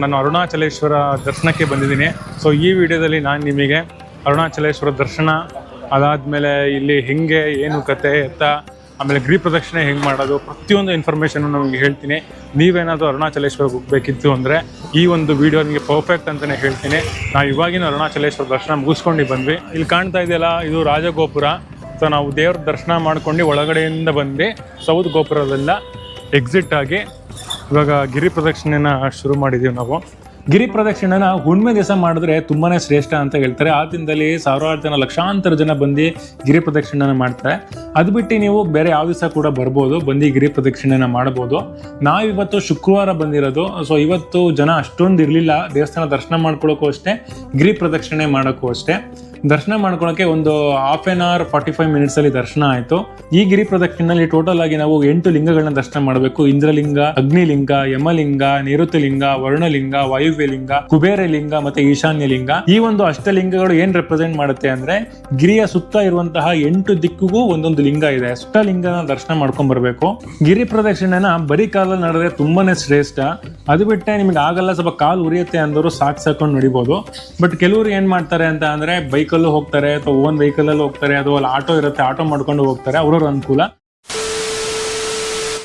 ನಾನು ಅರುಣಾಚಲೇಶ್ವರ ದರ್ಶನಕ್ಕೆ ಬಂದಿದ್ದೀನಿ. ಸೊ ಈ ವಿಡಿಯೋದಲ್ಲಿ ನಾನು ನಿಮಗೆ ಅರುಣಾಚಲೇಶ್ವರ ದರ್ಶನ ಅದಾದಮೇಲೆ ಇಲ್ಲಿ ಹೆಂಗೆ ಏನು ಕತೆ ಎತ್ತ ಆಮೇಲೆ ಗಿರಿ ಪ್ರದಕ್ಷಿಣೆ ಹೆಂಗೆ ಮಾಡೋದು ಪ್ರತಿಯೊಂದು ಇನ್ಫಾರ್ಮೇಷನ್ನು ನಮಗೆ ಹೇಳ್ತೀನಿ. ನೀವೇನಾದರೂ ಅರುಣಾಚಲೇಶ್ವರಕ್ಕೆ ಹೋಗಬೇಕಿತ್ತು ಅಂದರೆ ಈ ಒಂದು ವಿಡಿಯೋ ನಿಮಗೆ ಪರ್ಫೆಕ್ಟ್ ಅಂತಲೇ ಹೇಳ್ತೀನಿ. ನಾವು ಇವಾಗಿನ ಅರುಣಾಚಲೇಶ್ವರ ದರ್ಶನ ಮುಗಿಸ್ಕೊಂಡು ಬಂದ್ವಿ. ಇಲ್ಲಿ ಕಾಣ್ತಾ ಇದೆಯಲ್ಲ, ಇದು ರಾಜಗೋಪುರ. ಸೊ ನಾವು ದೇವ್ರ ದರ್ಶನ ಮಾಡ್ಕೊಂಡು ಒಳಗಡೆಯಿಂದ ಬಂದು ಸೌತ್ ಗೋಪುರದೆಲ್ಲ ಎಕ್ಸಿಟ್ ಆಗಿ ಇವಾಗ ಗಿರಿ ಪ್ರದಕ್ಷಿಣೆನ ಶುರು ಮಾಡಿದ್ದೀವಿ ನಾವು. ಗಿರಿ ಪ್ರದಕ್ಷಿಣೆನ ಹುಣ್ಣಿಮೆ ದಿವಸ ಮಾಡಿದ್ರೆ ತುಂಬಾ ಶ್ರೇಷ್ಠ ಅಂತ ಹೇಳ್ತಾರೆ. ಆ ದಿನದಲ್ಲಿ ಸಾವಿರಾರು ಜನ ಲಕ್ಷಾಂತರ ಜನ ಬಂದು ಗಿರಿ ಪ್ರದಕ್ಷಿಣೆನ ಮಾಡ್ತಾರೆ. ಅದು ಬಿಟ್ಟು ನೀವು ಬೇರೆ ಯಾವ ದಿವಸ ಕೂಡ ಬರ್ಬೋದು, ಬಂದು ಗಿರಿ ಪ್ರದಕ್ಷಿಣೆನ ಮಾಡ್ಬೋದು. ನಾವಿವತ್ತು ಶುಕ್ರವಾರ ಬಂದಿರೋದು. ಸೊ ಇವತ್ತು ಜನ ಅಷ್ಟೊಂದು ಇರಲಿಲ್ಲ. ದೇವಸ್ಥಾನ ದರ್ಶನ ಮಾಡ್ಕೊಳ್ಳೋಕ್ಕೂ ಅಷ್ಟೇ, ಗಿರಿ ಪ್ರದಕ್ಷಿಣೆ ಮಾಡೋಕ್ಕೂ ಅಷ್ಟೇ. ದರ್ಶನ ಮಾಡ್ಕೊಳ್ಳೋಕ್ಕೆ ಒಂದು ಹಾಫ್ ಆನ್ ಅವರ್ 45 ಮಿನಿಟ್ಸಲ್ಲಿ ದರ್ಶನ ಆಯಿತು. ಈ ಗಿರಿ ಪ್ರದಕ್ಷಿಣೆಯಲ್ಲಿ ಟೋಟಲ್ ಆಗಿ ನಾವು 8 ಲಿಂಗಗಳನ್ನ ದರ್ಶನ ಮಾಡಬೇಕು. ಇಂದ್ರಲಿಂಗ, ಅಗ್ನಿಲಿಂಗ, ಯಮಲಿಂಗ, ನಿರುತಲಿಂಗ, ವರುಣಲಿಂಗ, ವಾಯುವ್ಯಲಿಂಗ, ಕುಬೇರಲಿಂಗ ಮತ್ತೆ ಈಶಾನ್ಯ ಲಿಂಗ. ಈ ಒಂದು ಅಷ್ಟಲಿಂಗಗಳು ಏನ್ ರೆಪ್ರೆಸೆಂಟ್ ಮಾಡುತ್ತೆ ಅಂದ್ರೆ ಗಿರಿಯ ಸುತ್ತ ಇರುವಂತಹ 8 ದಿಕ್ಕಿಗೂ ಒಂದೊಂದು ಲಿಂಗ ಇದೆ. ಅಷ್ಟಲಿಂಗನ ದರ್ಶನ ಮಾಡ್ಕೊಂಡ್ ಬರ್ಬೇಕು. ಗಿರಿ ಪ್ರದಕ್ಷಿಣೆನ ಬರೀ ಕಾಲಲ್ಲಿ ನಡೆದ್ರೆ ತುಂಬಾನೇ ಶ್ರೇಷ್ಠ. ಅದು ಬಿಟ್ಟೆ ನಿಮ್ಗೆ ಆಗಲ್ಲ, ಸ್ವಲ್ಪ ಕಾಲು ಉರಿಯುತ್ತೆ ಅಂದವರು ಸಾಕೊಂಡು ನಡಿಬಹುದು. ಬಟ್ ಕೆಲವರು ಏನ್ ಮಾಡ್ತಾರೆ ಅಂತ ಅಂದ್ರೆ ಬೈಕಲ್ಲೂ ಹೋಗ್ತಾರೆ ಅಥವಾ ಓನ್ ವೆಹಿಕಲ್ ಅಲ್ಲಿ ಹೋಗ್ತಾರೆ, ಅಥವಾ ಆಟೋ ಇರುತ್ತೆ, ಆಟೋ ಮಾಡ್ಕೊಂಡು ಹೋಗ್ತಾರೆ, ಅವ್ರವ್ರ ಅನುಕೂಲ.